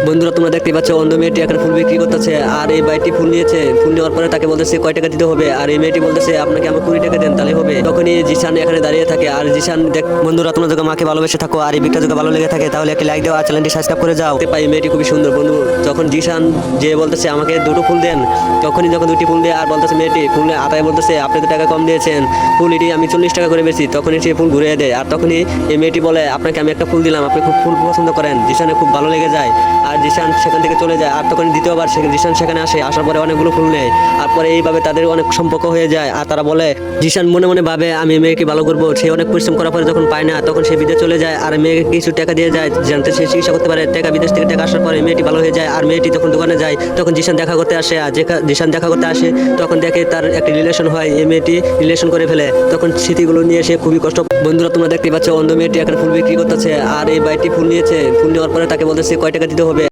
বন্ধুরা তোমরা দেখতে পাচ্ছ অন্ধ মেয়েটি এখানে ফুল বিক্রি করতেছে আর এই ভাইটি ফুল নিয়েছে। ফুল নেওয়ার পরে তাকে বলতেছে কয় টাকা দিতে হবে, আর এই মেয়েটি বলতেছে আপনাকে আমি 20 টাকা দেন তাহলে হবে। তখনই জিশান এখানে দাঁড়িয়ে থাকে আর জিশান দেখ বন্ধুরা তোমরা যদি মাকে ভালোবেসে থাকো আর এই ভিডিওটা যদি ভালো লেগে থাকে তাহলে একটা লাইক দাও আর চ্যানেলটি সাবস্ক্রাইব করে যাও। পাই মেয়েটি খুবই সুন্দর বন্ধু। যখন জিশান যে বলতেছে আমাকে দুটো ফুল দেন, তখনই যখন দুটি ফুল দেয় আর বলতেছে মেয়েটি ফুল আতায় বলতেছে আপনি তো টাকা কম দিয়েছেন, ফুল এটি আমি 40 টাকা করে বেশি। তখনই সে ফুল ঘুরিয়ে দেয় আর তখনই এই মেয়েটি বলে আপনাকে আমি একটা ফুল দিলাম, আপনি খুব ফুল পছন্দ করেন। জিশানে খুব ভালো লেগে যায় আর জিশান সেখান থেকে চলে যায়। আর তখন দ্বিতীয়বার জিশান সেখানে আসে, আসার পরে অনেকগুলো ফুল নেয় আর পরে এইভাবে তাদের অনেক সম্পর্ক হয়ে যায়। আর তারা বলে জিশান মনে মনে ভাবে আমি মেয়েকে ভালো করবো। সে অনেক পরিশ্রম করার পরে যখন পায় না তখন সে বিদেশ চলে যায় আর মেয়েকে কিছু টাকা দিয়ে যায় জানতে সে চিকিৎসা করতে পারে। টাকা বিদেশ থেকে টাকা আসার পরে মেয়েটি ভালো হয়ে যায় আর মেয়েটি তখন দোকানে যায়। তখন জিশান দেখা করতে আসে আর জিশান দেখা করতে আসে তখন দেখে তার একটা রিলেশন হয়, এই মেয়েটি রিলেশন করে ফেলে। তখন স্মৃতিগুলো নিয়ে সে খুবই কষ্ট। বন্ধুরা তোমরা দেখতে পাচ্ছ অন্ধ মেয়েটি এখানে ফুল বিক্রি করতেছে আর এই ভাইটি ফুল নিয়েছে। ফুল নেওয়ার পরে তাকে বলতেছে কয় টাকা দিতে হবে।